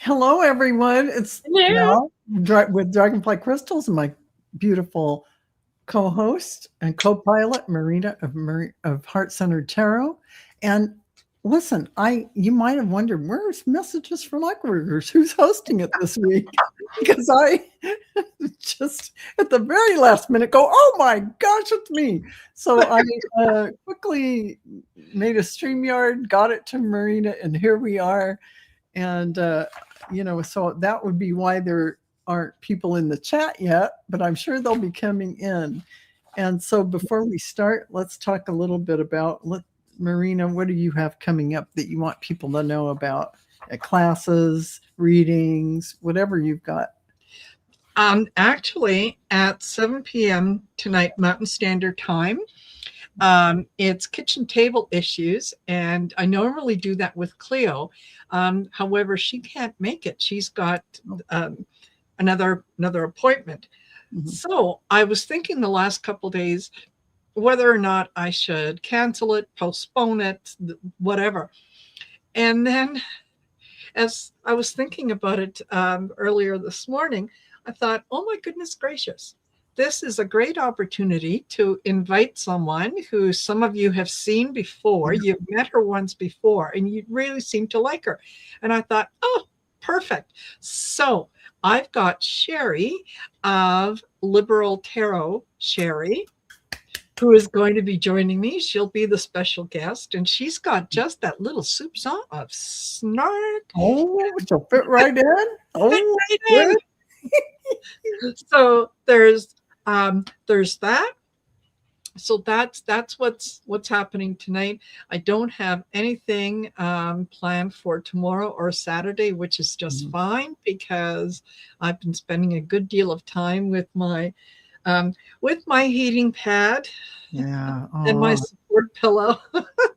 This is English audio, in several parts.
Hello, everyone. It's Hello. Val with Dragonfly Crystals and my beautiful co-host and co-pilot Marina of Heart Centered Tarot. And listen, you might have wondered where's Messages from Lightworkers? Who's hosting it this week? Because I just at the very last minute go, oh my gosh, it's me. So I quickly made a StreamYard, got it to Marina, and here we are. And so that would be why there aren't people in the chat yet, but I'm sure they'll be coming in. And so before we start, let's talk a little bit about, Marina, what do you have coming up that you want people to know about at classes, readings, whatever you've got? Actually, at 7 p.m. tonight, Mountain Standard Time, it's kitchen table issues, and I normally do that with Cleo. However, she can't make it. She's got another appointment. Mm-hmm. So I was thinking the last couple of days whether or not I should cancel it, postpone it, whatever. And then as I was thinking about it earlier this morning, I thought, oh my goodness gracious, this is a great opportunity to invite someone who some of you have seen before. You've met her once before, and you really seem to like her. And I thought, oh, perfect. So I've got Sherry of Liberal Tarot, Sherry, who is going to be joining me. She'll be the special guest, and she's got just that little soupçon of snark. Oh, she'll fit right in. Oh, fit right in. So there's that. So that's what's happening tonight. I don't have anything planned for tomorrow or Saturday, which is just fine because I've been spending a good deal of time with my heating pad, and my support pillow.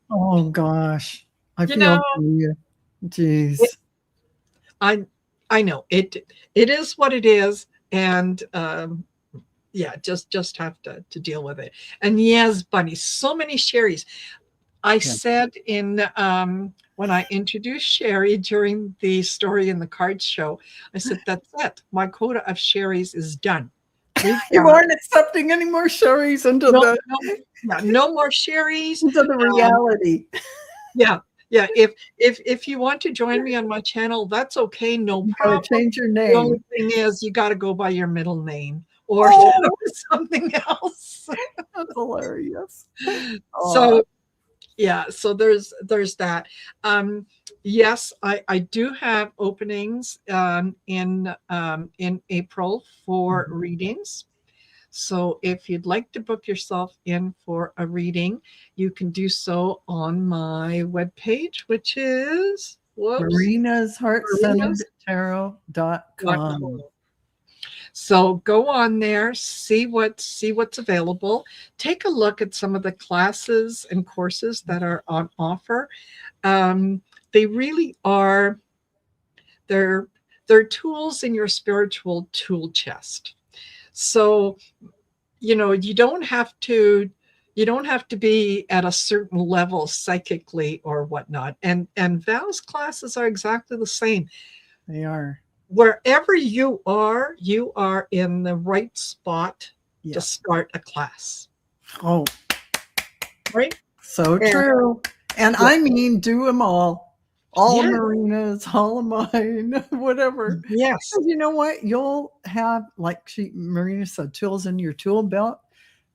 Oh gosh, I feel for you. Jeez, I know it is what it is, and just have to deal with it. And yes, Bunny, so many Sherrys. I said in when I introduced Sherry during the Story in the Cards show, I said, that's it. My quota of Sherrys is done. You aren't accepting any more Sherrys into no more Sherrys into the reality. Yeah. If you want to join me on my channel, that's okay. No problem. Change your name. The only thing is, you got to go by your middle name or something else. That's hilarious. So there's that. Yes, I do have openings in April for readings. So if you'd like to book yourself in for a reading, you can do so on my webpage, which is marinasheartcenteredtarot.com. So go on there, see what's available. Take a look at some of the classes and courses that are on offer. They really are, they're tools in your spiritual tool chest. So, you don't have to be at a certain level psychically or whatnot. And Val's classes are exactly the same. They are. Wherever you are in the right spot to start a class. Oh, right. So true. And I mean, do them all. All Marina's, all of mine, whatever. Yes. Because you know what? You'll have, like Marina said, tools in your tool belt,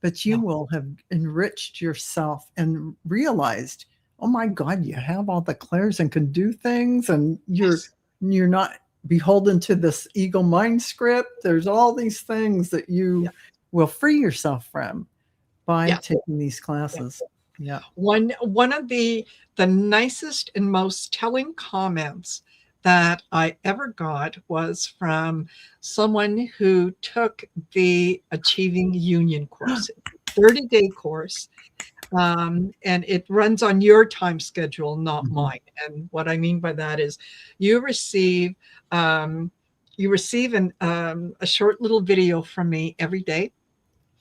but you will have enriched yourself and realized, oh my God, you have all the clairs and can do things, and you're not beholden to this ego mind script. There's all these things that you will free yourself from by taking these classes. Yeah. One of the nicest and most telling comments that I ever got was from someone who took the Achieving Union course, 30-day course, and it runs on your time schedule, not mine. And what I mean by that is you receive a short little video from me every day.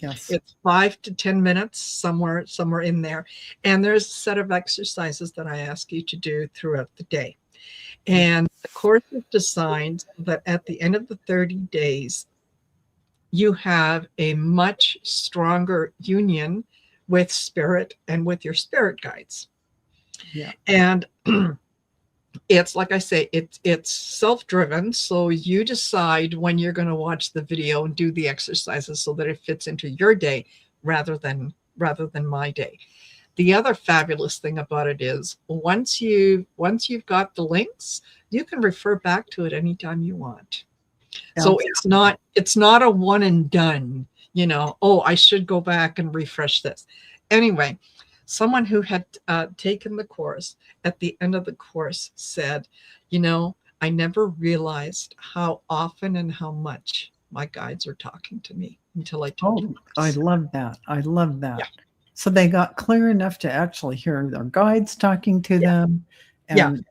Yes. It's 5 to 10 minutes, somewhere in there. And there's a set of exercises that I ask you to do throughout the day. And the course is designed so that at the end of the 30 days, you have a much stronger union with spirit and with your spirit guides. Yeah. And it's like I say, it's self-driven. So you decide when you're going to watch the video and do the exercises so that it fits into your day rather than my day. The other fabulous thing about it is once you've got the links, you can refer back to it anytime you want. So it's not a one and done, oh, I should go back and refresh this. Anyway, someone who had taken the course at the end of the course said, I never realized how often and how much my guides are talking to me until I took the course. I love that. I love that. Yeah. So they got clear enough to actually hear their guides talking to them. And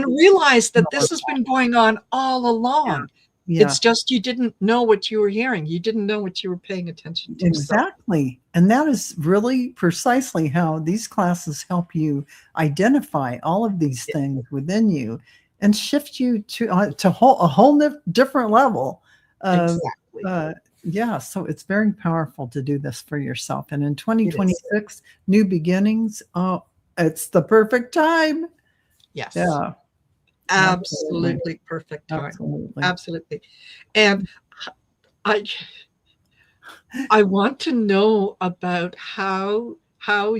realize that this has been going on all along. Yeah. It's just you didn't know what you were hearing. You didn't know what you were paying attention to. Exactly. So. And that is really precisely how these classes help you identify all of these things within you and shift you to a whole different level. Exactly. Yeah, so it's very powerful to do this for yourself. And in 2026, new beginnings, it's the perfect time. Yes. Yeah. Absolutely perfect time. Absolutely. And I want to know about how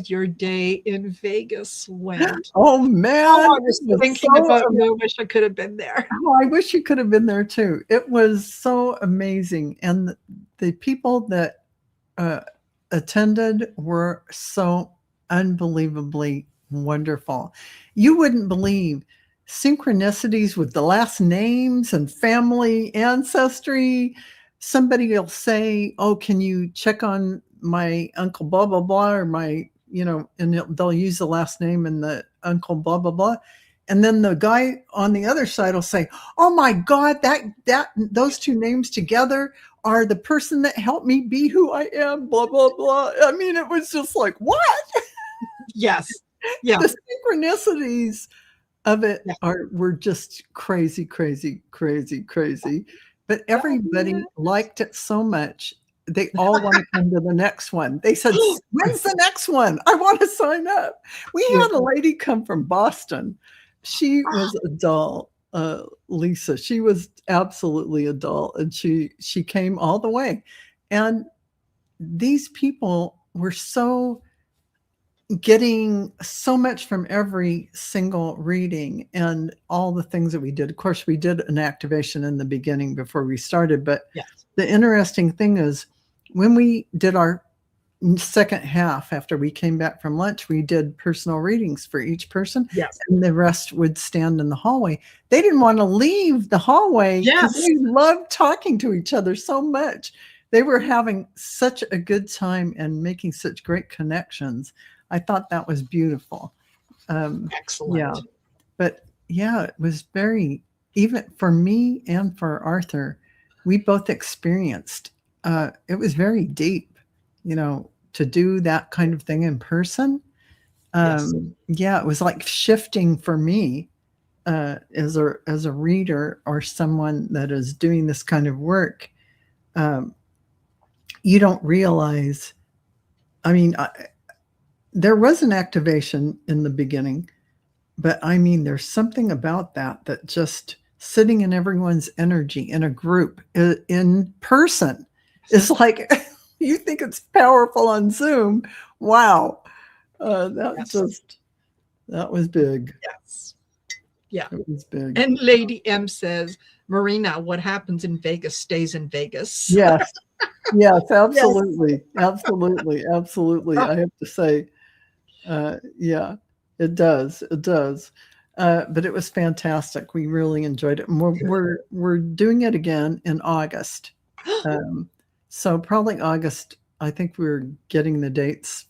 your day in Vegas went. Oh man, I was thinking about you. I wish I could have been there. Oh, I wish you could have been there too. It was so amazing, and the people that attended were so unbelievably wonderful. You wouldn't believe synchronicities with the last names and family ancestry. Somebody will say, oh, can you check on my uncle blah blah blah, or my, and they'll use the last name and the uncle blah blah blah, and then the guy on the other side will say, oh my God, that those two names together are the person that helped me be who I am, blah blah blah. I mean, it was just like, what? Yes. Yeah. The synchronicities of it were just crazy, crazy, crazy, crazy. But everybody liked it so much. They all want to come to the next one. They said, when's the next one? I want to sign up. We had a lady come from Boston. She was a doll, Lisa. She was absolutely a doll. And she came all the way. And these people were getting so much from every single reading and all the things that we did. Of course, we did an activation in the beginning before we started, but the interesting thing is when we did our second half, after we came back from lunch, we did personal readings for each person, and the rest would stand in the hallway. They didn't want to leave the hallway because they loved talking to each other so much. They were having such a good time and making such great connections. I thought that was beautiful. Excellent. Yeah. But it was very, even for me and for Arthur, we both experienced, it was very deep, to do that kind of thing in person. It was like shifting for me as a reader or someone that is doing this kind of work. You don't realize, there was an activation in the beginning, but there's something about that just sitting in everyone's energy in a group in person is like, you think it's powerful on Zoom. Wow. That was big. Yes. Yeah. It was big. And Lady M says, Marina, what happens in Vegas stays in Vegas. Yes. Yes, absolutely. Absolutely. Absolutely. I have to say, it does. It does. But it was fantastic. We really enjoyed it. And we're doing it again in August. So probably August, I think we're getting the dates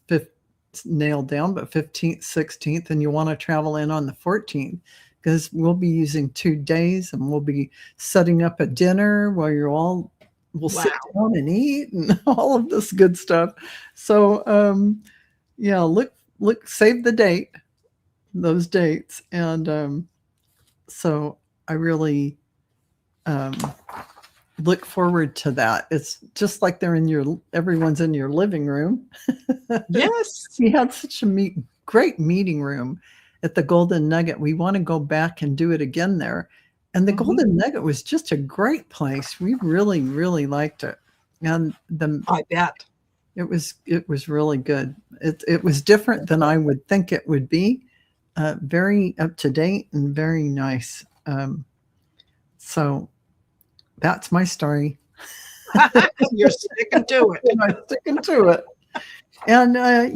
nailed down, but 15th, 16th, and you want to travel in on the 14th because we'll be using 2 days and we'll be setting up a dinner where we'll sit down and eat and all of this good stuff. So, look, save the date, those dates. And So I really look forward to that. It's just like everyone's in your living room. Yes. We had such a great meeting room at the Golden Nugget. We want to go back and do it again there. And the Mhm. Golden Nugget was just a great place. We really, really liked it. And I bet. it was really good. It was different than I would think it would be. Very up to date and very nice. So that's my story. You're sticking to it. And I'm sticking to it. And I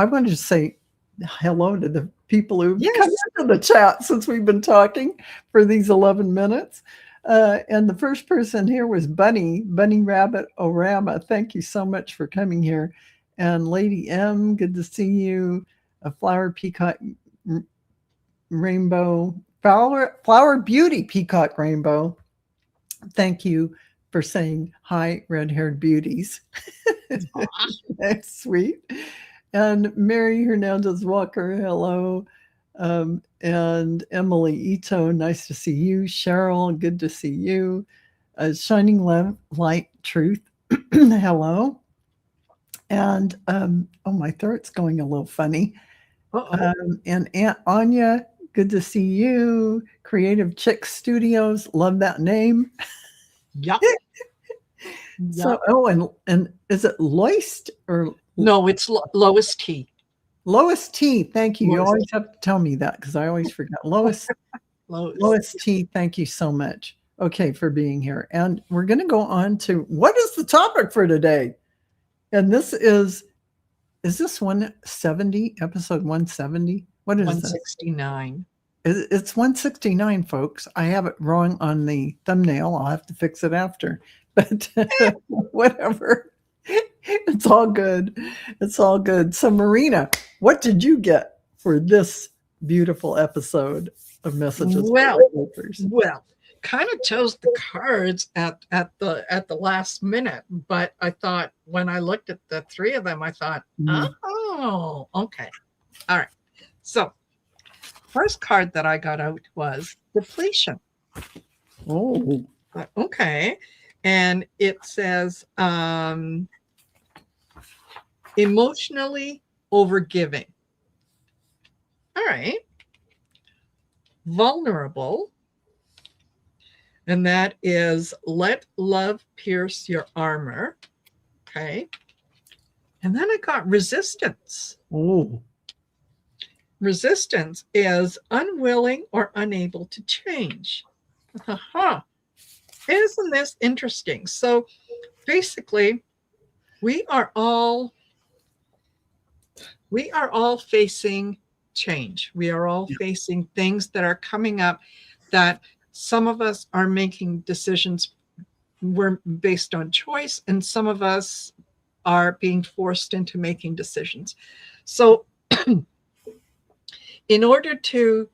wanted to say hello to the people who've come Yes. into the chat since we've been talking for these 11 minutes. And the first person here was Bunny Rabbit Orama. Thank you so much for coming here. And Lady M, good to see you. A Flower Peacock Rainbow, Flower Beauty Peacock Rainbow. Thank you for saying hi, red-haired beauties. That's sweet. And Mary Hernandez Walker, hello. And Emily Ito, nice to see you. Cheryl, good to see you. Shining Light Truth, hello. And oh, my throat's going a little funny. And Aunt Anya, good to see you. Creative Chick Studios, love that name. Yep. So, and is it Loist or No, it's Lois T. Lois T? Thank you. You Lois always have to tell me that because I always forget. Lois T, thank you so much. Okay, for being here. And we're going to go on to what is the topic for today? And this is this 170, episode 170? What is 169? It's 169, folks. I have it wrong on the thumbnail. I'll have to fix it after. But whatever. It's all good. It's all good. So, Marina, what did you get for this beautiful episode of Messages for Lightworkers? Well, kind of chose the cards at the last minute, but I thought when I looked at the three of them, I thought, oh, okay, all right. So, first card that I got out was depletion. Oh, okay, and it says emotionally overgiving. All right. Vulnerable. And that is let love pierce your armor. Okay. And then I got resistance. oh. Resistance is unwilling or unable to change. Isn't this interesting? So basically, we are all facing change. We are all facing things that are coming up that some of us are making decisions were based on choice, and some of us are being forced into making decisions. So in order to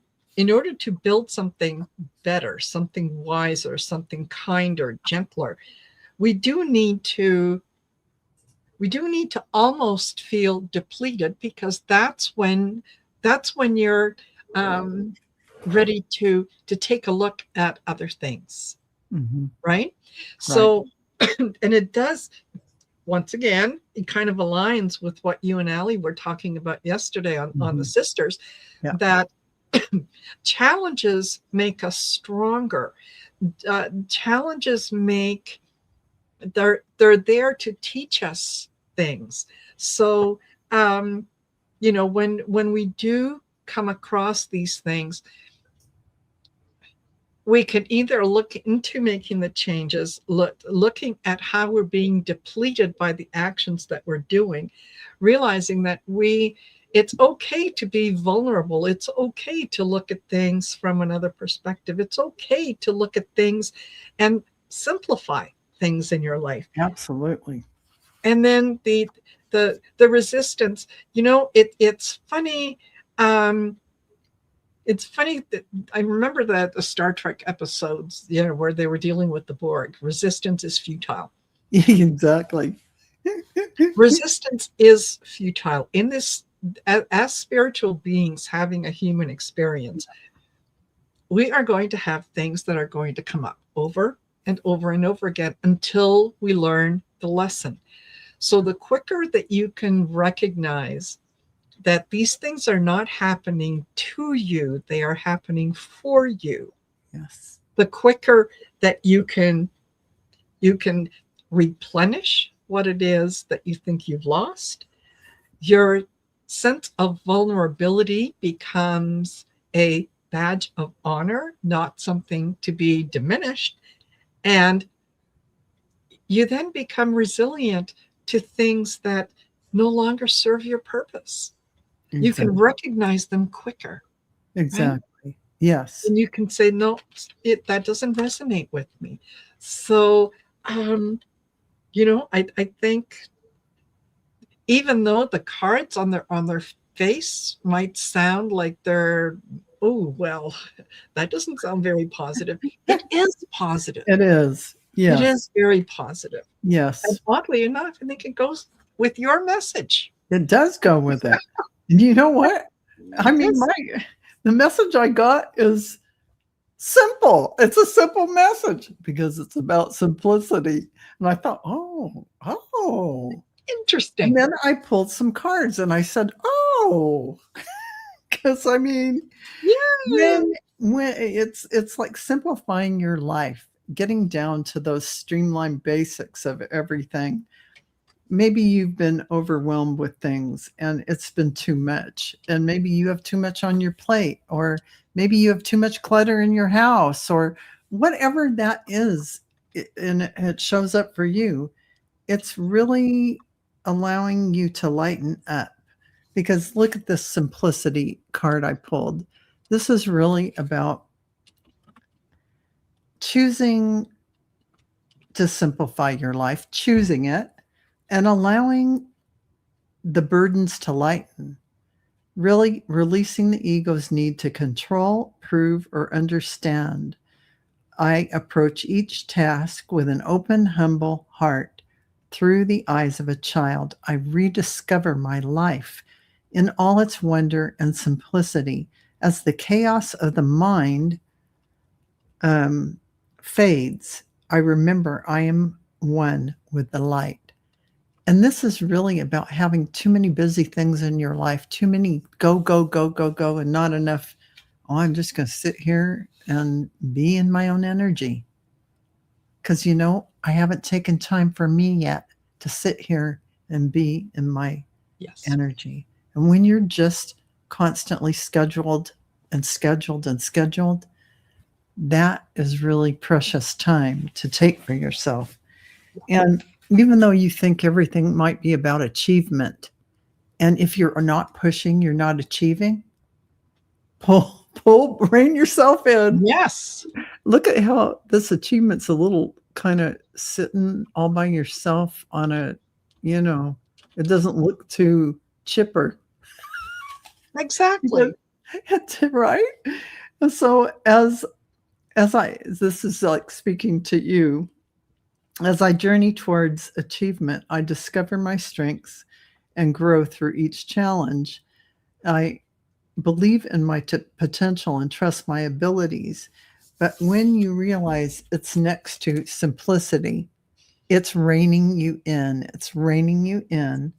build something better, something wiser, something kinder, gentler, we do need to almost feel depleted, because that's when you're ready to take a look at other things. Right? So, and it does, once again, it kind of aligns with what you and Allie were talking about yesterday on the sisters, that challenges make us stronger. Challenges they're there to teach us things. So, when we do come across these things, we can either look into making the changes, looking at how we're being depleted by the actions that we're doing, realizing that it's okay to be vulnerable. It's okay to look at things from another perspective. It's okay to look at things and simplify things in your life. Absolutely. And then the resistance, it's funny. It's funny that I remember that the Star Trek episodes, where they were dealing with the Borg. Resistance is futile. Exactly. Resistance is futile. In this, as spiritual beings having a human experience, we are going to have things that are going to come up over and over and over again until we learn the lesson. So the quicker that you can recognize that these things are not happening to you, they are happening for you. Yes. The quicker that you can replenish what it is that you think you've lost, your sense of vulnerability becomes a badge of honor, not something to be diminished. And you then become resilient to things that no longer serve your purpose. You can Exactly. recognize them quicker. Right? Exactly. Yes. And you can say, no, that doesn't resonate with me. So, I think even though the cards on their face might sound like they're, oh, well, that doesn't sound very positive. It is positive. It is. It Yes. is very positive. And Yes. oddly enough, I think it goes with your message. It does go with it. And you know what? I mean, Yes. the message I got is simple. It's a simple message because it's about simplicity. And I thought, oh. And Interesting. then I pulled some cards and I said, oh, because I mean, Yeah. when it's like simplifying your life, getting down to those streamlined basics of everything. Maybe you've been overwhelmed with things and it's been too much, and maybe you have too much on your plate, or maybe you have too much clutter in your house, or whatever that is, and it shows up for you. It's really allowing you to lighten up, because look at this simplicity card I pulled. This is really about choosing to simplify your life, choosing it, and allowing the burdens to lighten, really releasing the ego's need to control, prove, or understand. I approach each task with an open, humble heart. Through the eyes of a child, I rediscover my life in all its wonder and simplicity. As the chaos of the mind fades, I remember I am one with the light. And this is really about having too many busy things in your life, too many go, go, go, go, go, and not enough, oh, I'm just going to sit here and be in my own energy. Because, I haven't taken time for me yet to sit here and be in my energy. And when you're just constantly scheduled and scheduled and scheduled, that is really precious time to take for yourself. And even though you think everything might be about achievement, and if you're not pushing, you're not achieving, rein yourself in. Yes. Look at how this achievement's a little kind of sitting all by yourself on a, it doesn't look too chipper. Exactly. Right? And so as this is like speaking to you, as I journey towards achievement, I discover my strengths and grow through each challenge. I believe in my potential and trust my abilities. But when you realize it's next to simplicity, it's reining you in. It's reining you in.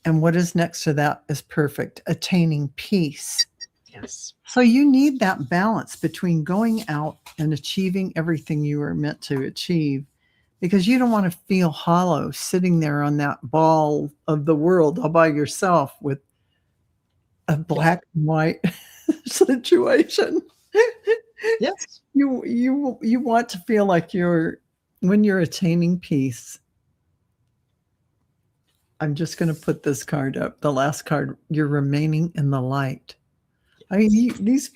And what is next to that is perfect, attaining peace. Yes. So you need that balance between going out and achieving everything you were meant to achieve, because you don't want to feel hollow sitting there on that ball of the world all by yourself with a black and white situation. Yes. You want to feel like when you're attaining peace. I'm just going to put this card up, the last card. You're remaining in the light. I mean, these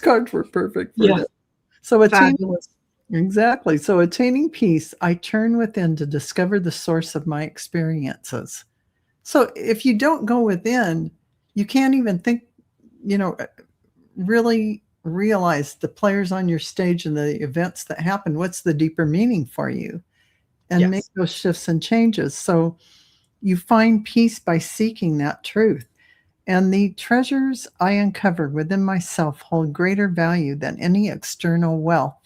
cards were perfect for this. So fabulous. Exactly. So attaining peace, I turn within to discover the source of my experiences. So if you don't go within, you can't even think, really realize the players on your stage and the events that happen. What's the deeper meaning for you? And make those shifts and changes. So you find peace by seeking that truth. And the treasures I uncover within myself hold greater value than any external wealth.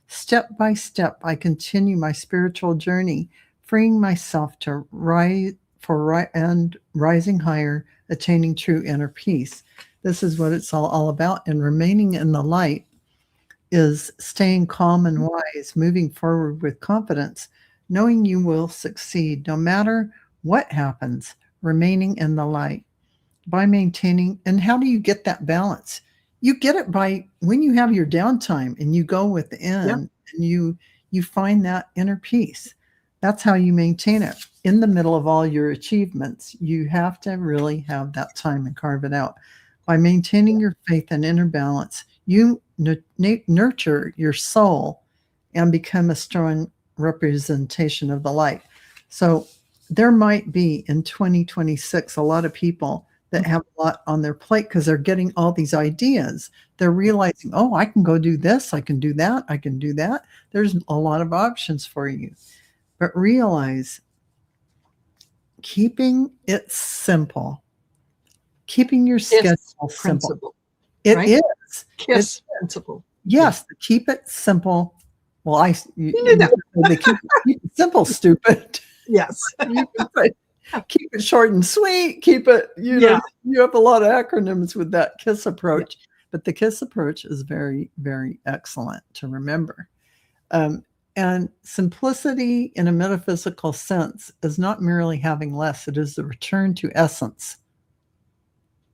Step by step, I continue my spiritual journey, freeing myself to rise and rising higher, attaining true inner peace. This is what it's all about. And remaining in the light is staying calm and wise, moving forward with confidence, knowing you will succeed no matter what happens, remaining in the light by maintaining. And how do you get that balance? You get it by when you have your downtime and you go Yeah. within and you find that inner peace. That's how you maintain it. In the middle of all your achievements, you have to really have that time and carve it out. By maintaining your faith and inner balance, you nurture your soul and become a strong representation of the light. So there might be in 2026 a lot of people that have a lot on their plate because they're getting all these ideas. They're realizing, oh, I can go do this, I can do that, I can do that. There's a lot of options for you. But realize keeping it simple, keeping your schedule simple. Principle. It right? is. KISS principle. Yes, keep it simple. Well, You knew that. they keep it simple, stupid. Yes. You can say, keep it short and sweet. Keep it, Yeah. you have a lot of acronyms with that KISS approach. Yeah. But the KISS approach is very, very excellent to remember. And simplicity in a metaphysical sense is not merely having less, it is the return to essence.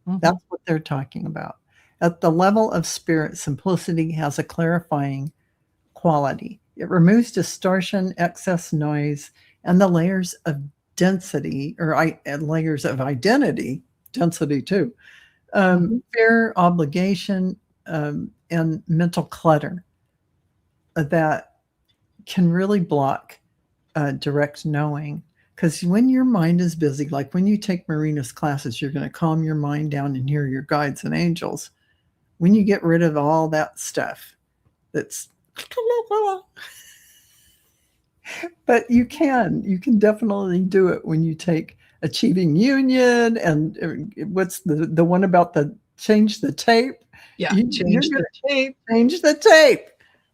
Mm-hmm. That's what they're talking about. At the level of spirit, simplicity has a clarifying quality. It removes distortion, excess noise, and the layers of density or layers of identity, density too, fear, obligation, and mental clutter that can really block direct knowing. Because when your mind is busy, like when you take Marina's classes, you're going to calm your mind down and hear your guides and angels. When you get rid of all that stuff that's but you can definitely do it when you take Achieving Union and what's the one about the change the tape. Yeah, change the tape.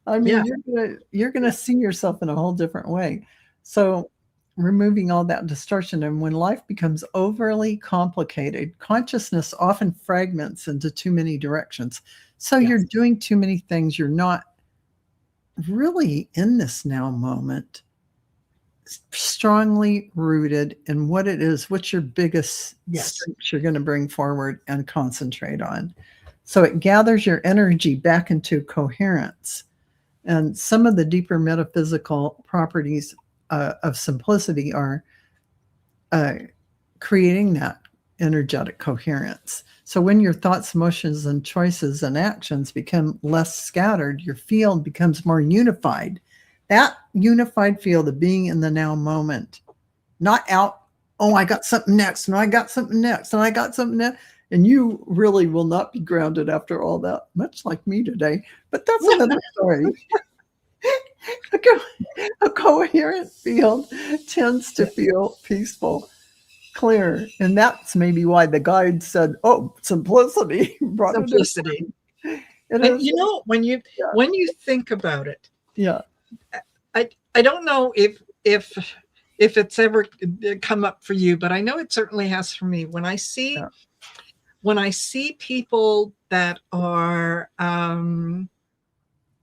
I mean, you're gonna see yourself in a whole different way. So removing all that distortion, and when life becomes overly complicated, consciousness often fragments into too many directions. So you're doing too many things. You're not really in this now moment, strongly rooted in what it is, what's your biggest strengths you're going to bring forward and concentrate on. So it gathers your energy back into coherence. And some of the deeper metaphysical properties of simplicity are creating that energetic coherence. So when your thoughts, emotions, and choices and actions become less scattered, your field becomes more unified. That unified field of being in the now moment, not out, oh, I got something next, and I got something next, and I got something next. And you really will not be grounded after all that, much like me today. But that's another story. A coherent field tends to feel peaceful, clear. And that's maybe why the guide said, oh, simplicity. Simplicity. And you know, when you think about it, I don't know if it's ever come up for you, but I know it certainly has for me. When I see people that are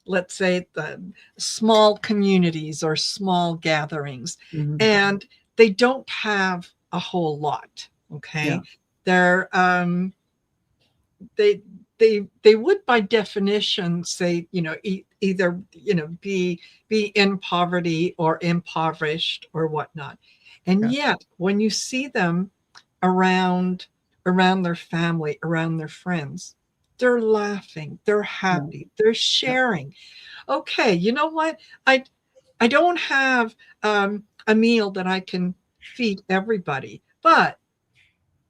let's say the small communities or small gatherings, and they don't have a whole lot. Okay. They're they would by definition say, either, be in poverty or impoverished or whatnot. And yet when you see them around their family, around their friends, they're laughing, they're happy, they're sharing. Okay, you know what? I don't have a meal that I can feed everybody, but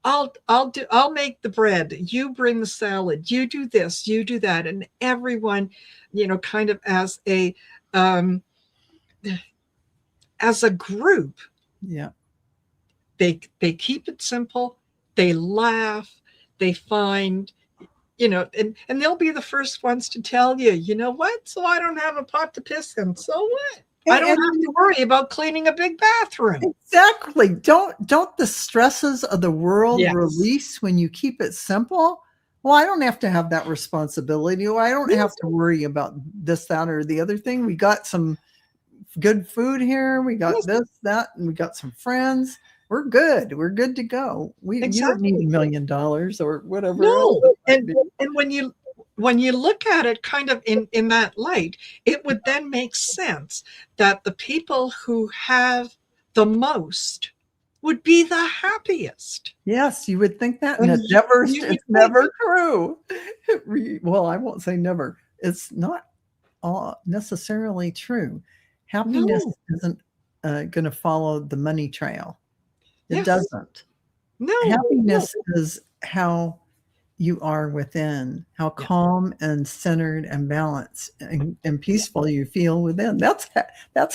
I'll make the bread. You bring the salad. You do this. You do that, and everyone, kind of as a group. Yeah. They keep it simple. They laugh. they find, and they'll be the first ones to tell you, you know what? So I don't have a pot to piss in. So what? I don't have to worry about cleaning a big bathroom. Exactly. Don't the stresses of the world Yes. release when you keep it simple? Well, I don't have to have that responsibility. Or I don't have to worry about this, that, or the other thing. We got some good food here. We got this, that, and we got some friends. We're good. We're good to go. You don't need $1 million or whatever. No. And when you look at it kind of in that light, it would then make sense that the people who have the most would be the happiest. Yes, you would think that. And it's never true. Well, I won't say never. It's not necessarily true. Happiness isn't going to follow the money trail. It doesn't. No. Happiness is how you are within, how calm and centered and balanced and peaceful you feel within. That's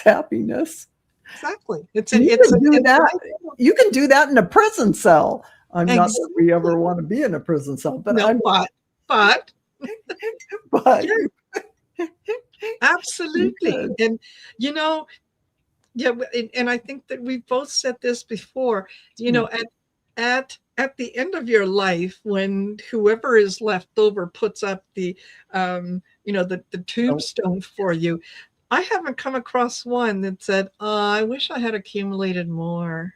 happiness. Exactly. You can do that in a prison cell. I'm not that we ever want to be in a prison cell, but but absolutely. And and I think that we've both said this before, at the end of your life, when whoever is left over puts up the the tombstone for you, I haven't come across one that said, I wish I had accumulated more.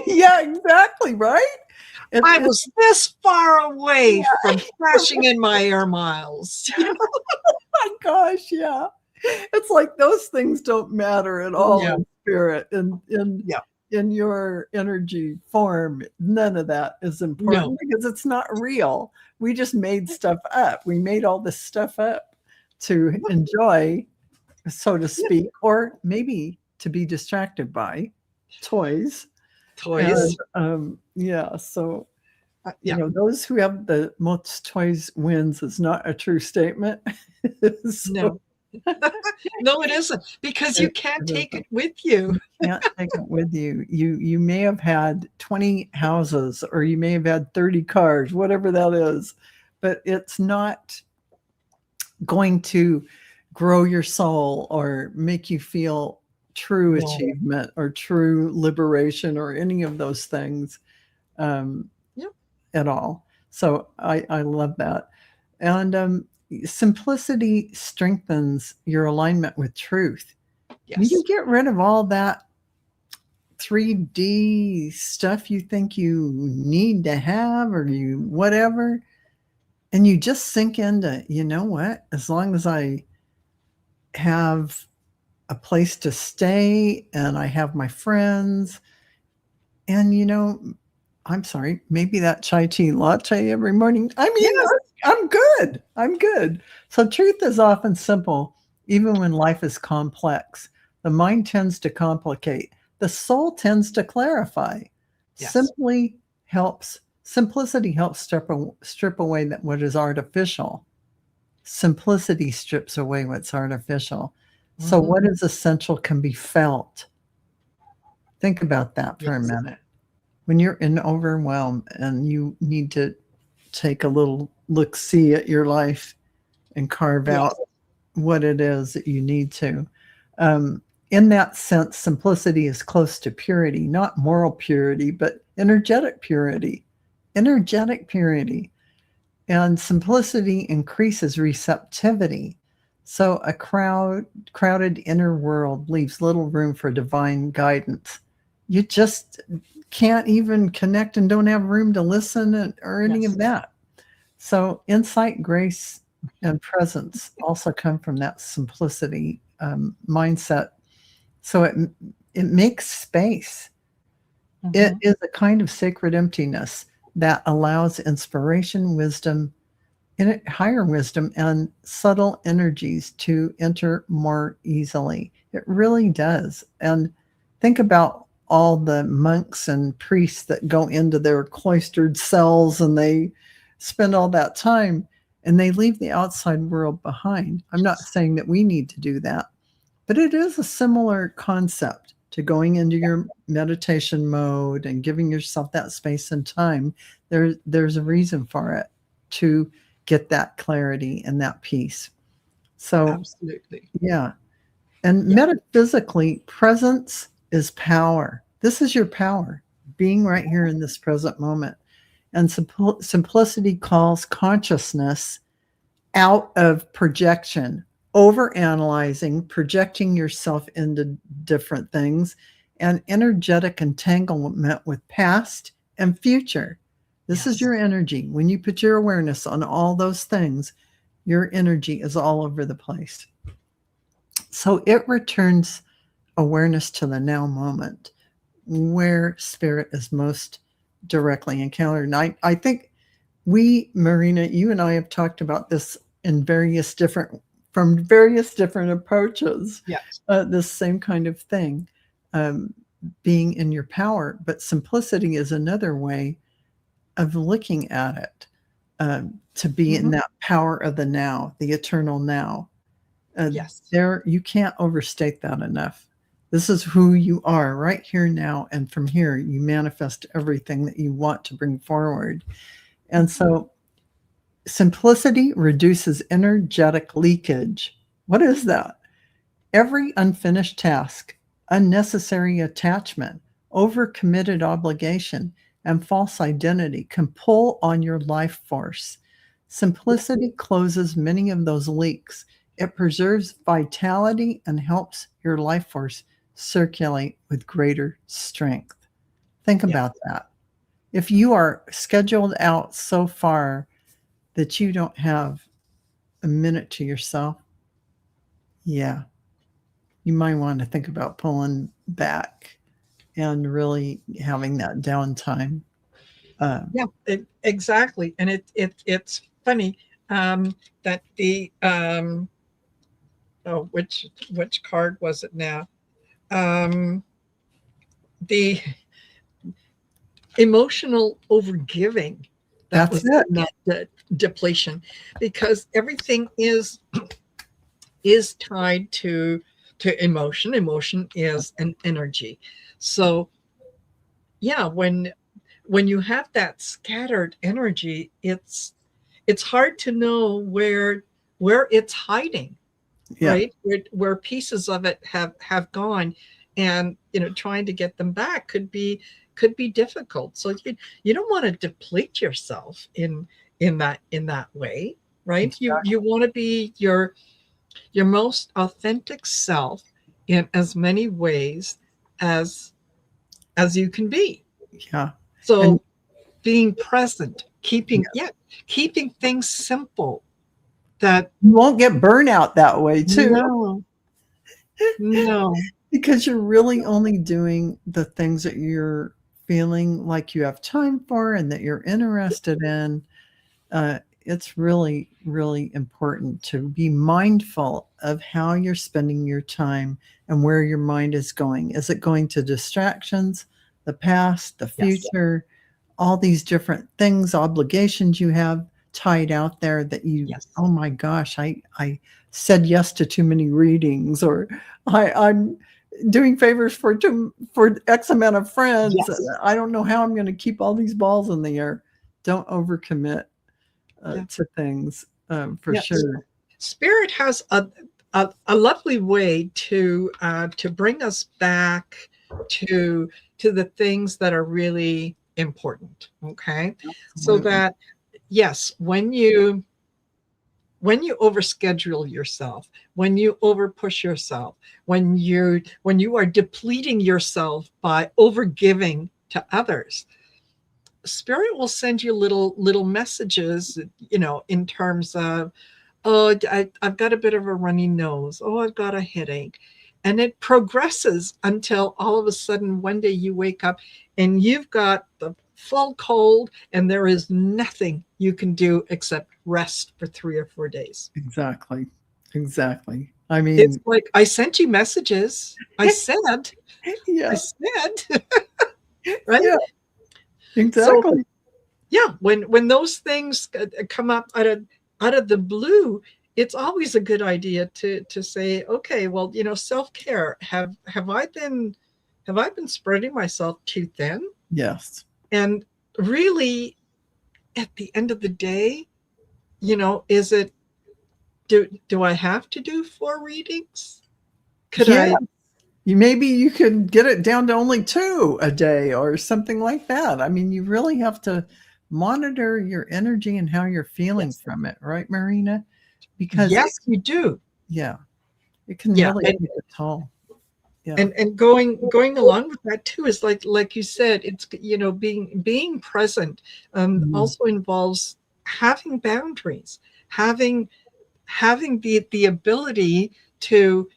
Yeah, exactly. Right. I was this far away from crashing in my air miles. Oh my gosh. Yeah. It's like those things don't matter at all in spirit and in your energy form. None of that is important because it's not real. We just made stuff up. We made all this stuff up to enjoy, so to speak, or maybe to be distracted by toys. And, so those who have the most toys wins is not a true statement. No. No, it isn't, because you can't take it with you. You can't take it with you. You may have had 20 houses, or you may have had 30 cars, whatever that is, but it's not going to grow your soul or make you feel true achievement or true liberation or any of those things at all. So I love that. And simplicity strengthens your alignment with truth. When you get rid of all that 3D stuff you think you need to have or you whatever, and you just sink into, you know what, as long as I have a place to stay and I have my friends, and I'm sorry, maybe that chai tea latte every morning. I mean, I'm good. I'm good. So truth is often simple, even when life is complex. The mind tends to complicate. The soul tends to clarify. Simplicity helps strip away what is artificial. Simplicity strips away what's artificial. So what is essential can be felt. Think about that for a minute. When you're in overwhelm and you need to take a little look-see at your life and carve out what it is that you need to. In that sense, simplicity is close to purity, not moral purity, but energetic purity. Energetic purity. And simplicity increases receptivity. So a crowded inner world leaves little room for divine guidance. You just can't even connect and don't have room to listen or any of that. So insight, grace, and presence also come from that simplicity mindset. So it makes space. It is a kind of sacred emptiness that allows inspiration, wisdom, higher wisdom, and subtle energies to enter more easily. It really does. And think about all the monks and priests that go into their cloistered cells and they spend all that time and they leave the outside world behind. I'm not saying that we need to do that, but it is a similar concept. to going into your meditation mode and giving yourself that space and time, there's a reason for it, to get that clarity and that peace. So, Absolutely. yeah. And Yeah. metaphysically, presence is power. This is your power, being right here in this present moment. And simplicity calls consciousness out of projection, over analyzing, projecting yourself into different things, and energetic entanglement with past and future. This is Yes. your energy. When you put your awareness on all those things, your energy is all over the place. So it returns awareness to the now moment, where spirit is most directly encountered. And I think Marina, you and I have talked about this in from various different approaches, Yes. this same kind of thing, um, being in your power. But simplicity is another way of looking at it, to be in that power of the now, the eternal now. Yes. There, you can't overstate that enough. This is who you are right here now, and from here you manifest everything that you want to bring forward. And so simplicity reduces energetic leakage. What is that? Every unfinished task, unnecessary attachment, overcommitted obligation, and false identity can pull on your life force. Simplicity closes many of those leaks. It preserves vitality and helps your life force circulate with greater strength. Think about that. If you are scheduled out so far that you don't have a minute to yourself, yeah, you might want to think about pulling back and really having that downtime. Yeah, exactly. And it's funny that the oh, which card was it now? The emotional overgiving that That's was it. in that depletion, because everything is tied to emotion. Emotion is an energy. So yeah, when you have that scattered energy, it's hard to know where it's hiding, Yeah, right? Where pieces of it have gone, and trying to get them back could be difficult. So you don't want to deplete yourself in that way, right? exactly. You want to be your most authentic self in as many ways as you can be. Yeah. And So being present, keeping things simple. That you won't get burnout that way, too, no, no, because you're really only doing the things that you're feeling like you have time for and that you're interested in. It's really, really important to be mindful of how you're spending your time and where your mind is going. Is it going to distractions, the past, the yes, future, all these different things, obligations you have tied out there that yes, oh my gosh, I said yes to too many readings, or I'm doing favors for X amount of friends. yes, I don't know how I'm going to keep all these balls in the air. Don't overcommit yeah, to things, for yes. sure. Spirit has a lovely way to bring us back to the things that are really important. Okay, so Absolutely. that yes, when you overschedule yourself, when you overpush yourself, when you are depleting yourself by overgiving to others, spirit will send you little messages, in terms of, oh, I've got a bit of a runny nose, oh, I've got a headache. And it progresses until all of a sudden one day you wake up and you've got the full cold, and there is nothing you can do except rest for 3 or 4 days. Exactly. Exactly. I It's mean, like, I sent you messages. I said, yeah, right? yeah, So exactly. yeah, when those things come up out of the blue, it's always a good idea to say, okay, well, self-care, have I been have I been spreading myself too thin? Yes. And really, at the end of the day, is it, do I have to do 4 readings? Could Yeah. I? Maybe you could get it down to only 2 a day or something like that. I mean, you really have to monitor your energy and how you're feeling Yes. from it, right, Marina? Because Yes, you do. yeah, it can Yeah. really take a toll. Yeah. And going along with that too is like you said, it's being present Mhm. also involves having boundaries, having the ability to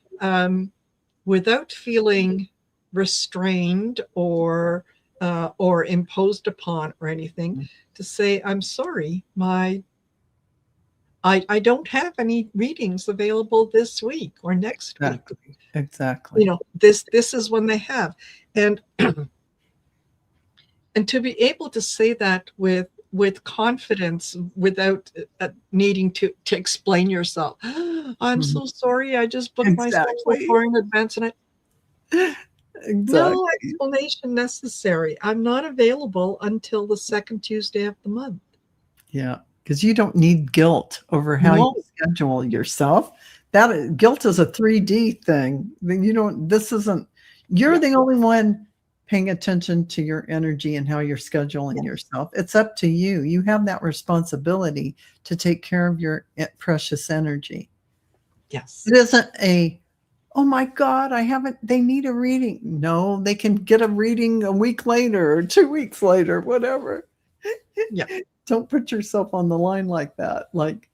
without feeling restrained or imposed upon or anything, to say, I'm sorry, I don't have any readings available this week or next week. Exactly. This is when they have. And and to be able to say that with confidence without needing to explain yourself. I'm Mhm. so sorry, I just booked myself so Exactly. far in advance, and no Exactly. explanation necessary. I'm not available until the second Tuesday of the month. Yeah, because you don't need guilt over how you No. schedule yourself. Guilt is a 3D thing. Then you don't this isn't you're Yeah. the only one paying attention to your energy and how you're scheduling Yes. yourself. It's up to you. You have that responsibility to take care of your precious energy. Yes. It isn't a, "Oh my god, I haven't they need a reading." No, they can get a reading a week later or 2 weeks later, whatever. Yeah. Don't put yourself on the line like that. Like,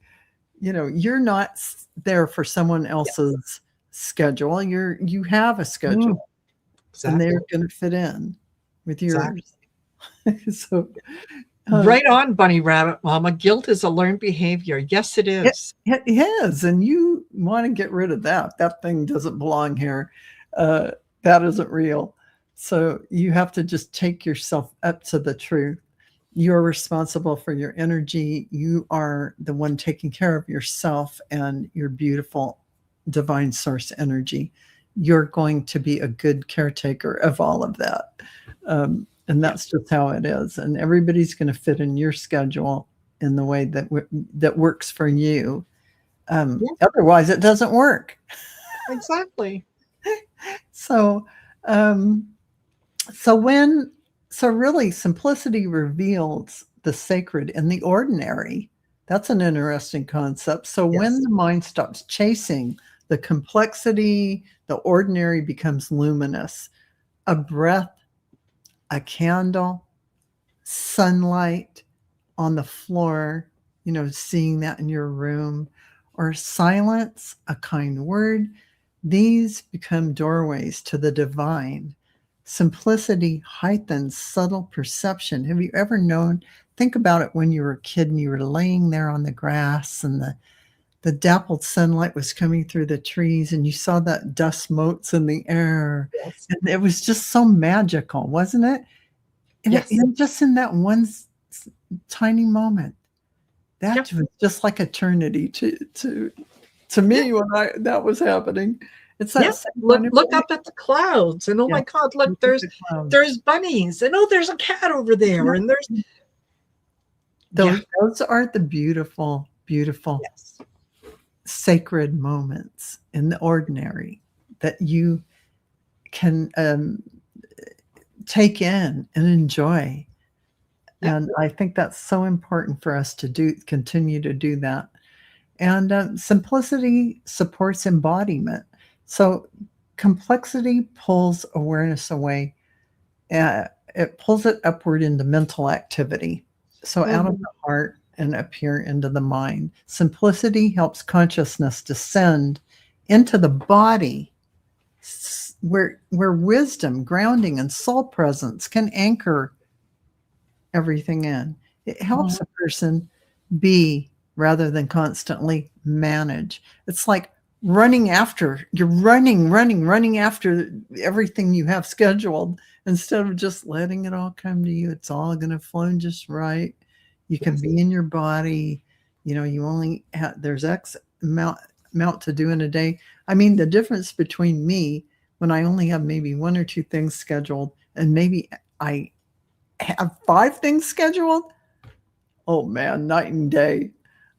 you're not there for someone Yes. else's schedule. You have a Mm, schedule and exactly. they're going to fit in with Exactly. yours. So, Right on, bunny rabbit mama. Guilt is a learned behavior. Yes, it it, is. it is. And you want to get rid of that. That thing doesn't belong here. Uh, that isn't real. So you have to just take yourself up to the truth. You're responsible for your energy. You are the one taking care of yourself and your beautiful divine source energy. You're going to be a good caretaker of all of that. And Yeah. that's just how it is. And everybody's going to fit in your schedule in the way that works for you. Yeah. Otherwise, it doesn't work. Exactly. So, um, So when so really simplicity reveals the sacred in the ordinary. That's an interesting concept. So when Yes. the mind stops chasing the complexity, the ordinary becomes luminous. A breath, a candle, sunlight on the floor, seeing that in your room, or silence, a kind word, these become doorways to the divine. Simplicity heightens subtle perception. Have you ever known? Think about it when you were a kid and you were laying there on the grass and the dappled sunlight was coming through the trees and you saw that dust motes in the air. Yes. And it was just so magical, wasn't it? Yes. And just in that one tiny moment, Yeah. that was just like eternity to Yeah. me when that was happening. It's Yeah. that same Look kind of look thing. up at the clouds, and oh Yeah. my God, look, Look at there's the clouds. there's bunnies, and oh, there's a cat over there, and there's yeah. Those are the beautiful, beautiful, Yes. sacred moments in the ordinary that you can take in and enjoy. Yeah. And I think that's so important for us to continue to do that. And simplicity supports embodiment. So complexity pulls awareness away. It pulls it upward into mental activity. So out of Mhm. the heart and up here into the mind. Simplicity helps consciousness descend into the body where wisdom, grounding, and soul presence can anchor everything in. It helps Mhm. a person be rather than constantly manage. It's like you're running after everything you have scheduled instead of just letting it all come to you. It's all going to flow just right. You can Yes. be in your body. You only there's X amount to do in a day. I mean, the difference between me when I only have maybe 1 or 2 things scheduled, and maybe I have 5 things scheduled, oh man, night and day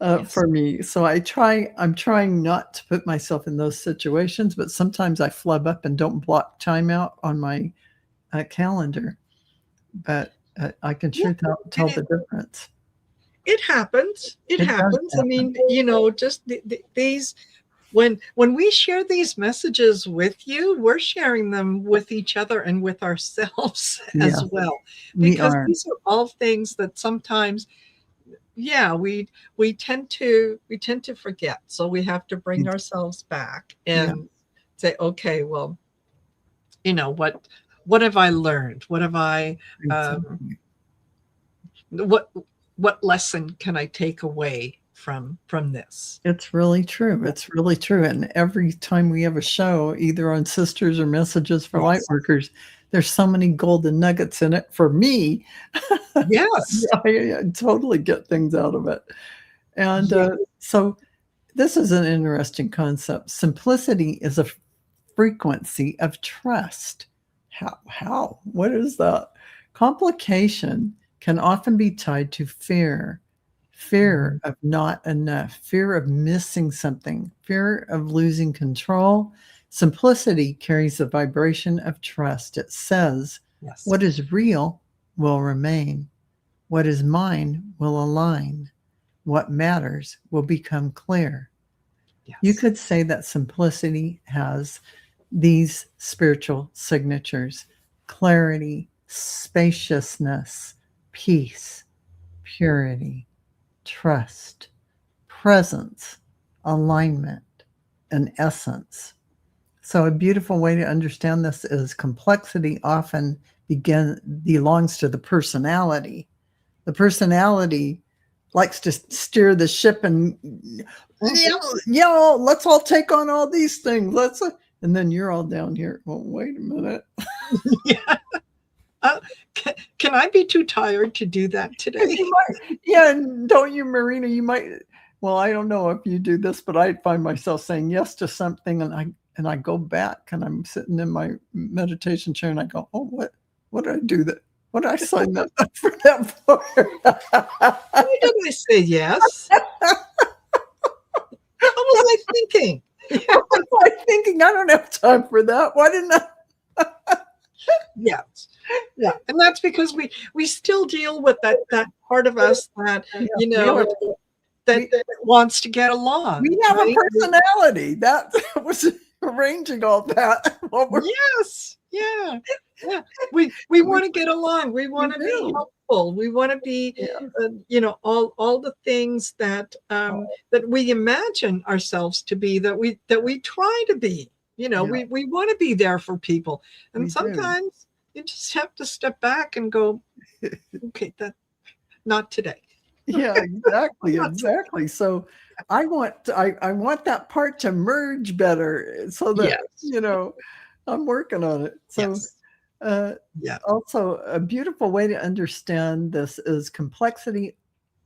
Yes. for me. So I'm trying not to put myself in those situations, but sometimes I flub up and don't block time out on my calendar. But I can Yeah. sure tell the difference. It happens. It It does happens. I happen. mean, just these, when we share these messages with you, we're sharing them with each other and with ourselves as Yeah, well, we because are. these are all things that sometimes, yeah, we tend to forget. So we have to bring ourselves back Yeah, and say, okay, well, what have I learned? What have I um, exactly. what what lesson can I take away from this? It's really true. It's really true. And every time we have a show, either on Sisters or Messages for Yes. Lightworkers, there's so many golden nuggets in it for me. Yes. I totally get things out of it. And Yeah. so this is an interesting concept. Simplicity is a frequency of trust. How? What is that? Complication can often be tied to fear of not enough, fear of missing something, fear of losing control. Simplicity carries the vibration of trust. It says, Yes. what is real will remain, what is mine will align, what matters will become clear. Yes. You could say that simplicity has these spiritual signatures: clarity, spaciousness, peace, purity, trust, presence, alignment, and essence. So, a beautiful way to understand this is complexity often belongs to the personality. The personality likes to steer the ship and let's all take on all these things. And then you're all down here. Well, wait a minute. Yeah. Can I be too tired to do that today? Yeah, and don't you, Marina? You might. Well, I don't know if you do this, but I find myself saying yes to something, and I go back, and I'm sitting in my meditation chair, and I go, "Oh, what did I do that? What did I sign up for that for?" Why did I say yes? What was I thinking? What was I thinking? I don't have time for that. Why didn't I? Yes. Yeah. And that's because we still deal with that part of us that, that wants to get along. We have a personality that was arranging all that. Yes. Yeah. Yeah. We want to get along. We want to be helpful. We want to be, all the things that that we imagine ourselves to be, that we try to be. We want to be there for people. And sometimes you just have to step back and go, okay, not today. Yeah, exactly. So I want that part to merge better so that I'm working on it. So also a beautiful way to understand this is complexity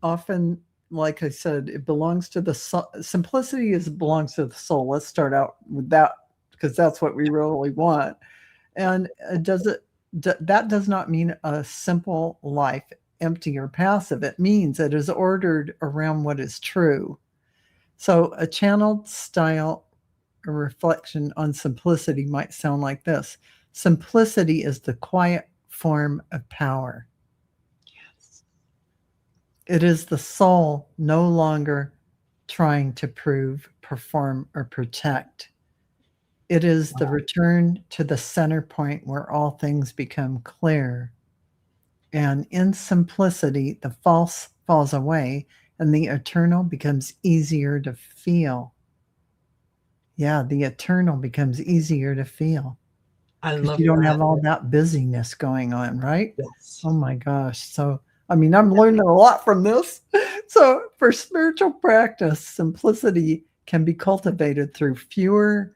often, like I said, it belongs to the soul. Simplicity belongs to the soul. Let's start out with that, because that's what we really want. And that does not mean a simple life, empty or passive. It means it is ordered around what is true. So a channeled style, a reflection on simplicity might sound like this: simplicity is the quiet form of power. Yes. It is the soul no longer trying to prove, perform, or protect. It is the return to the center point where all things become clear. And in simplicity, the false falls away and the eternal becomes easier to feel. Yeah, the eternal becomes easier to feel. I Because love you don't that. have all that busyness going on, right? Yes. Oh my gosh. So, I'm learning a lot from this. So, for spiritual practice, simplicity can be cultivated through fewer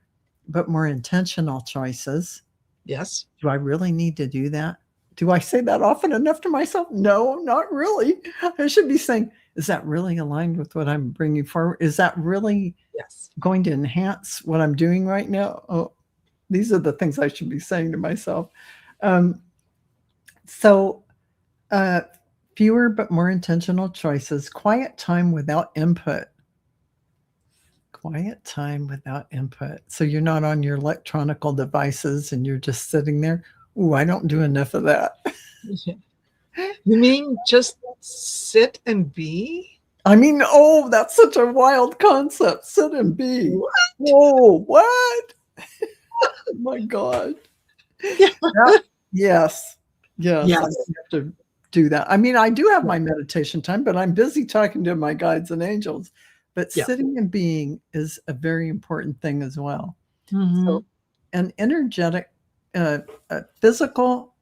but more intentional choices. Yes. Do I really need to do that? Do I say that often enough to myself? No, not really. I should be saying, is that really aligned with what I'm bringing forward? Is that really going to enhance what I'm doing right now? Oh, These are the things I should be saying to myself. Um, so, uh, fewer but more intentional choices, quiet time without input. Quiet time without input. So you're not on your electronical devices and you're just sitting there. Ooh, I don't do enough of that. You mean just sit and be? I mean, oh, that's such a wild concept. Sit and be. What? Whoa, what? Oh my God. Yeah. Yes. Yes. Yes. I have to do that. I mean, I do have Yeah. my meditation time, but I'm busy talking to my guides and angels. But Yeah. sitting and being is a very important thing as well. Mhm. So, an energetic, physical,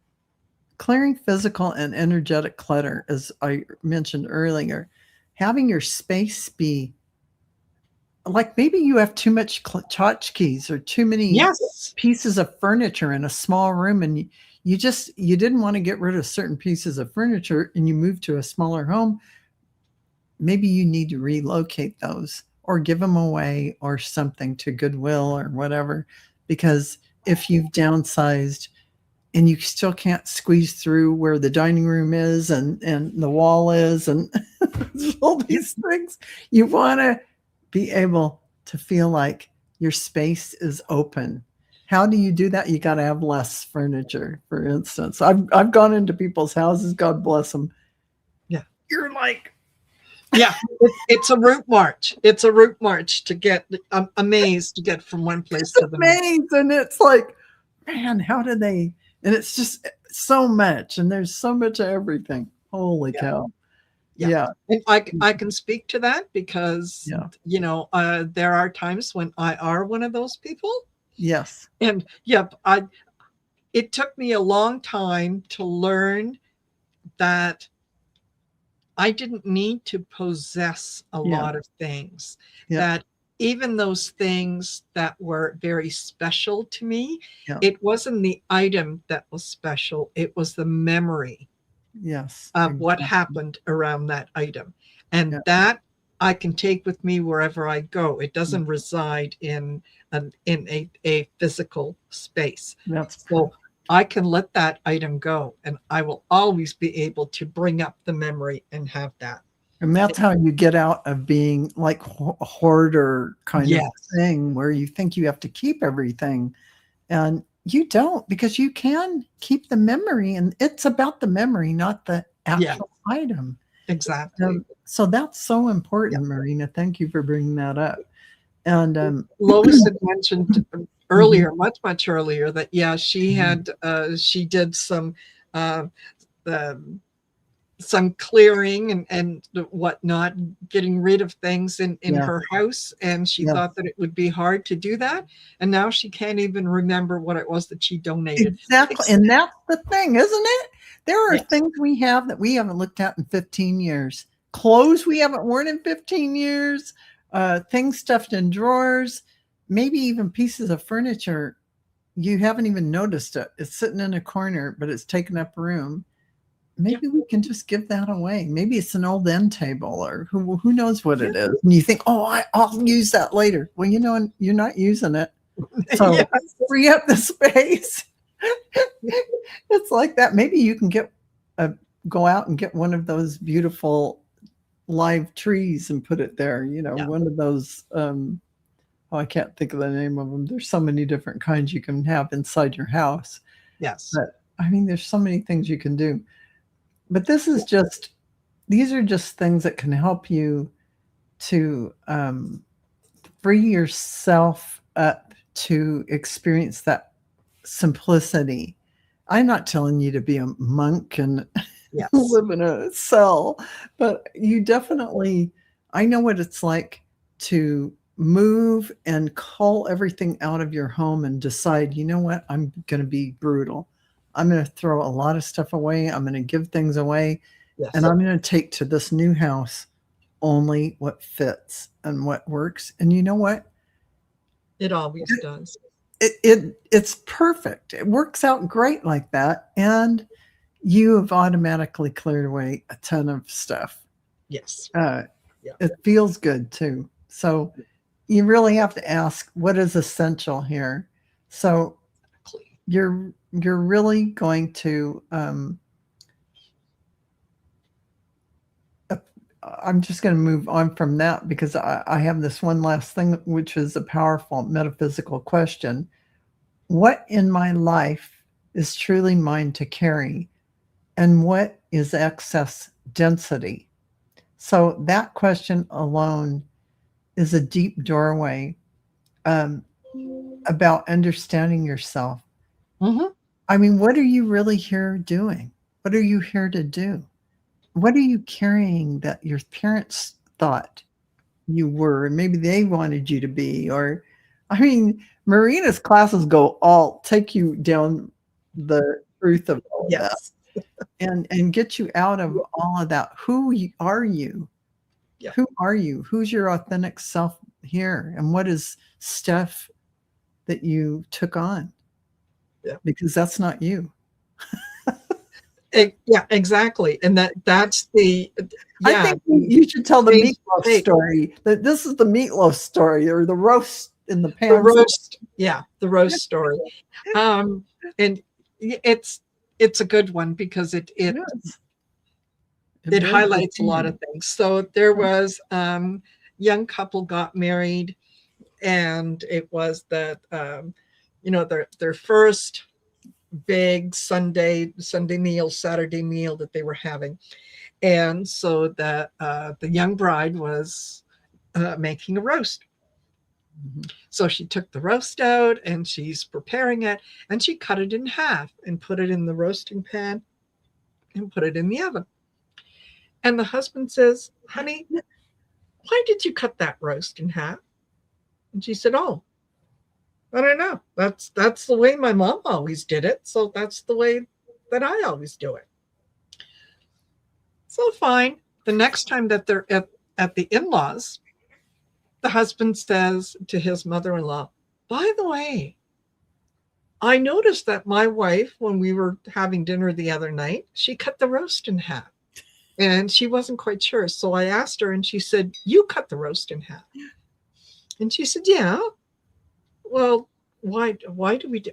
clearing physical and energetic clutter, as I mentioned earlier, having your space be like maybe you have too much tchotchkes or too many Yes. pieces of furniture in a small room, and you didn't want to get rid of certain pieces of furniture, and you moved to a smaller home. Maybe you need to relocate those or give them away or something to Goodwill or whatever, because if you've downsized and you still can't squeeze through where the dining room is and the wall is and all these things, you want to be able to feel like your space is open. How do you do that? You got to have less furniture, for instance. I've gone into people's houses, God bless them. Yeah. You're like, Yeah, it's a route march. It's a route march to get a maze to get from one place to the next. maze, and it's like, man, how do they? And it's just so much, and there's so much of everything. Holy cow! Yeah. And I can speak to that because Yeah. there are times when I are one of those people, Yes. and it took me a long time to learn that I didn't need to possess a Yeah. lot of things. Yeah. That even those things that were very special to me, Yeah. it wasn't the item that was special, it was the memory Yes. of what Exactly. happened around that item. And Yeah. that I can take with me wherever I go. It doesn't reside in a physical space. That's So I can let that item go, and I will always be able to bring up the memory and have that. And that's how you get out of being like a hoarder kind of Yes. thing where you think you have to keep everything. And you don't, because you can keep the memory, and it's about the memory, not the actual item. Exactly. So that's so important, Marina. Thank you for bringing that up. And Lois had mentioned earlier, much earlier, that she had she did some clearing and whatnot, getting rid of things in her house, and she thought that it would be hard to do that, and now she can't even remember what it was that she donated. Exactly. And that's the thing, isn't it? There are things we have that we haven't looked at in 15 years. Clothes we haven't worn in 15 years, things stuffed in drawers, maybe even pieces of furniture. You haven't even noticed it. It's sitting in a corner, but it's taken up room. Maybe we can just give that away. Maybe it's an old end table, or who knows what it is. And you think, oh, I'll use that later. Well, you're not using it. So free up the space. It's like that. Maybe you can go out and get one of those beautiful live trees and put it there. One of those. I can't think of the name of them. There's so many different kinds you can have inside your house. Yes. But I mean, there's so many things you can do. But these are just things that can help you to free yourself up to experience that simplicity. I'm not telling you to be a monk and live in a cell, but you definitely, I know what it's like to move and cull everything out of your home and decide, you know what, I'm going to be brutal. I'm going to throw a lot of stuff away. I'm going to give things away. And I'm going to take to this new house only what fits and what works. And you know what? It always does. It's perfect. It works out great like that. And you have automatically cleared away a ton of stuff. Yes. It feels good too. So you really have to ask what is essential here. So you're really going to I'm just going to move on from that because I have this one last thing, which is a powerful metaphysical question. What in my life is truly mine to carry? And what is excess density? So that question alone is a deep doorway about understanding yourself. Mm-hmm. I mean, what are you really here doing? What are you here to do? What are you carrying that your parents thought you were, and maybe they wanted you to be? Or, I mean, Marina's classes take you down the truth of all of that Yes. and get you out of all of that. Are you? Yeah. Who are you? Who's your authentic self here? And what is stuff that you took on? Yeah. Because that's not you. Yeah, exactly. And that's the, I yeah. think you should tell the Change meatloaf the tape. story. That this is the meatloaf story, or the roast in the pan. The roast. Yeah. The roast story. And it's a good one because it Yes. highlights a lot of things. So there was young couple got married, and it was that their first big Sunday meal, Saturday meal that they were having. And so the young bride was making a roast. Mm-hmm. So she took the roast out and she's preparing it, and she cut it in half and put it in the roasting pan and put it in the oven. And the husband says, "Honey, why did you cut that roast in half?" And she said, "Oh, I don't know. That's the way my mom always did it. So that's the way that I always do it." So fine. The next time that they're at the in-laws, the husband says to his mother-in-law, "By the way, I noticed that my wife, when we were having dinner the other night, she cut the roast in half. And she wasn't quite sure. So I asked her, and she said, 'You cut the roast in half.'" And she said, "Yeah. Well, why do we do?"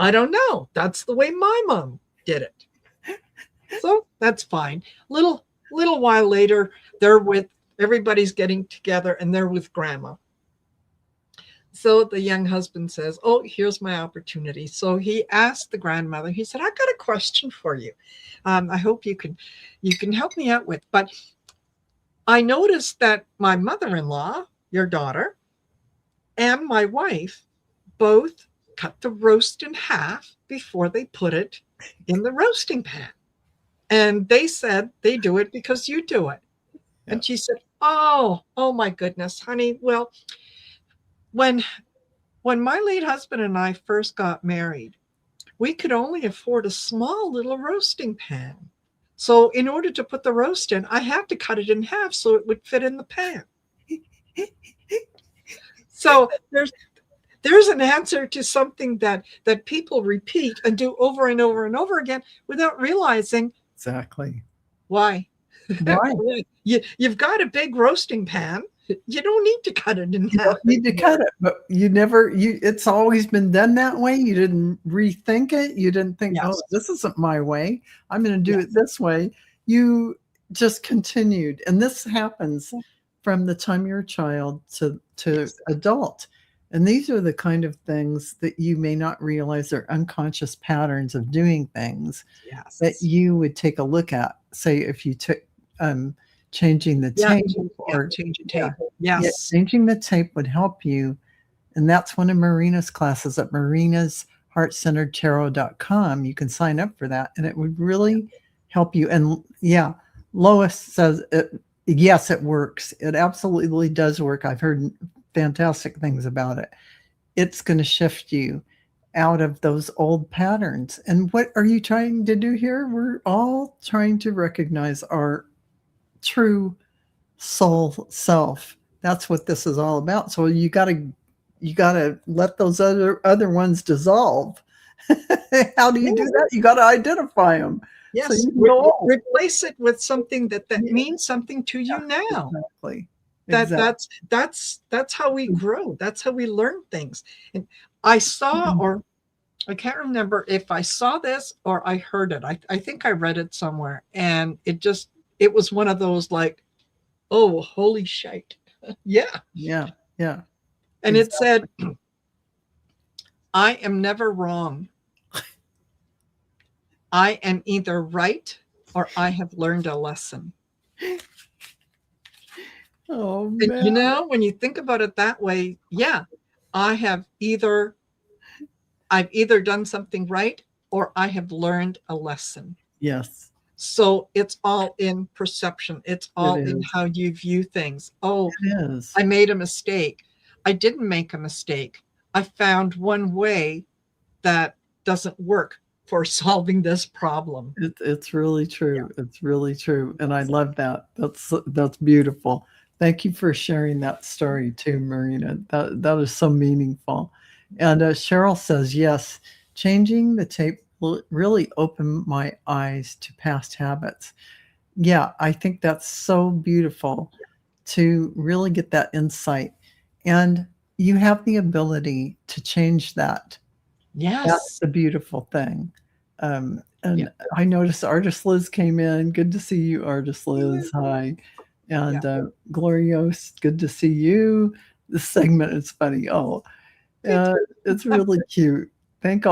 "I don't know. That's the way my mom did it." So that's fine. Little while later, everybody's getting together, and they're with grandma. So the young husband says, "Oh, here's my opportunity." So he asked the grandmother, he said, "I've got a question for you. I hope you can help me out with. But I noticed that my mother-in-law, your daughter, and my wife both cut the roast in half before they put it in the roasting pan. And they said they do it because you do it." Yeah. And she said, oh my goodness, honey. Well, when my late husband and I first got married, we could only afford a small little roasting pan. So in order to put the roast in, I had to cut it in half so it would fit in the pan. So there's an answer to something that people repeat and do over and over and over again without realizing exactly why. Why? You've got a big roasting pan. You don't need to cut it in half. You don't need to cut it, but it's always been done that way. You didn't rethink it. You didn't think, yes, "Oh, this isn't my way. I'm going to do it this way." You just continued. And this happens from the time you're a child to yes, adult. And these are the kind of things that you may not realize are unconscious patterns of doing things, yes, that you would take a look at. Say if you took changing the tape, or changing tape. Yes. Changing the tape would help you. And that's one of Marina's classes at marinasheartcenteredtarot.com. You can sign up for that, and it would really help you. And yeah, Lois says yes, it works. It absolutely does work. I've heard fantastic things about it. It's going to shift you out of those old patterns. And what are you trying to do here? We're all trying to recognize our true soul self. That's what this is all about. So you got to let those other ones dissolve. How do you do that? You got to identify them. Yes, so replace it with something that means something to you now. Exactly. That's how we grow. That's how we learn things. And I saw, or I can't remember if I saw this or I heard it. I think I read it somewhere, and it was one of those like, oh, holy shit. Yeah. Yeah. Yeah. And it said, I am never wrong. I am either right or I have learned a lesson. Oh, And man. when you think about it that way, yeah, I've either done something right or I have learned a lesson. Yes. So it's all in perception. It's all in is. how you view things. Oh, It is. I made a mistake. I didn't make a mistake. I found one way that doesn't work for solving this problem. It's really true. It's really true. And I love that. That's beautiful. Thank you for sharing that story too, Marina. That is so meaningful. And Cheryl says, yes, changing the tape will really open my eyes to past habits. Yeah, I think that's so beautiful to really get that insight. And you have the ability to change that. That's Yes. the beautiful thing. And Yeah. I noticed Artist Liz came in. Good to see you, Artist Liz. Hi. And Glorios, good to see you. This segment is funny. Oh, it's really cute. Thank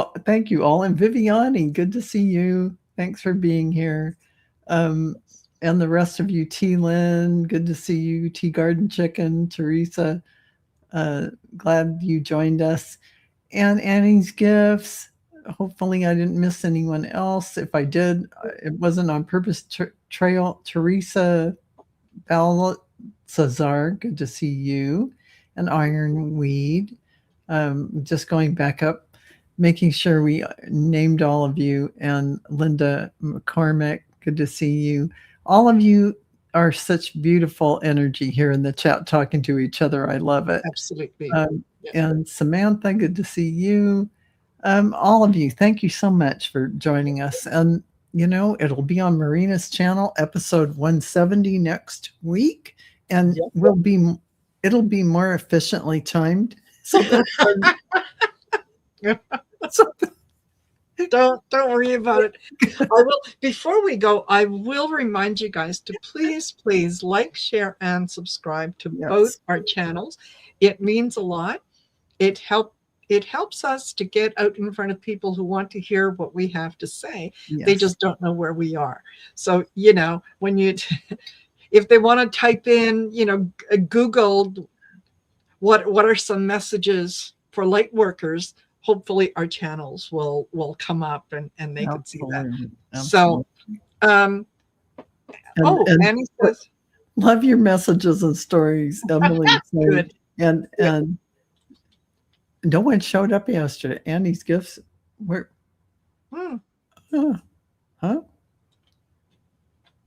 you all. And Viviani, good to see you. Thanks for being here. And the rest of you, T. Lynn, good to see you. Tea Garden Chicken, Teresa, glad you joined us. And Annie's Gifts. Hopefully I didn't miss anyone else. If I did, it wasn't on purpose. Trail, Teresa, Balthazar, good to see you. And Ironweed. Just going back up, making sure we named all of you. And Linda McCormick, good to see you. All of you are such beautiful energy here in the chat, talking to each other. I love it. Absolutely. And Samantha, good to see you. All of you, thank you so much for joining us. And it'll be on Marina's channel, episode 170 next week, and it'll be more efficiently timed. So don't worry about it. Before we go, I will remind you guys to please like, share, and subscribe to both our channels. It means a lot. It helps us to get out in front of people who want to hear what we have to say. They just don't know where we are. So, when if they want to type in, Google what are some messages for Lightworkers, hopefully our channels will come up and they can see that. So, Annie says, love your messages and stories, Emily. Good. And no one showed up yesterday. Annie's Gifts. Where? Huh?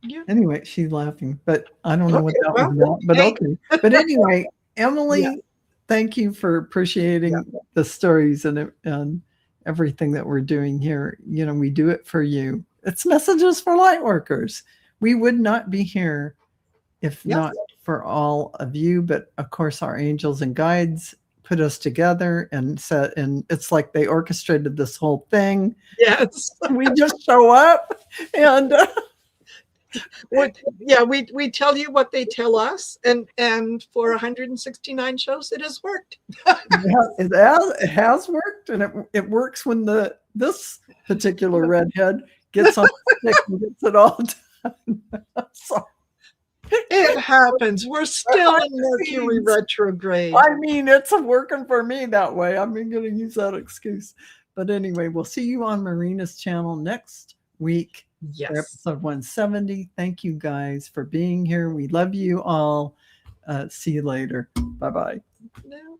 Yeah. Anyway, she's laughing, but I don't know what that was about. But okay. But anyway, Emily, thank you for appreciating the stories and everything that we're doing here. We do it for you. It's Messages for Lightworkers. We would not be here if not for all of you, but of course our angels and guides put us together and it's like they orchestrated this whole thing. Yes. We just show up and we tell you what they tell us, and for 169 shows it has worked. It has worked, and it works when this particular redhead gets on stick and gets it all done. So, it happens. We're still in Mercury retrograde. I mean, it's working for me that way. I'm going to use that excuse. But anyway, we'll see you on Marina's channel next week for episode 170. Thank you guys for being here. We love you all. See you later. Bye-bye. No.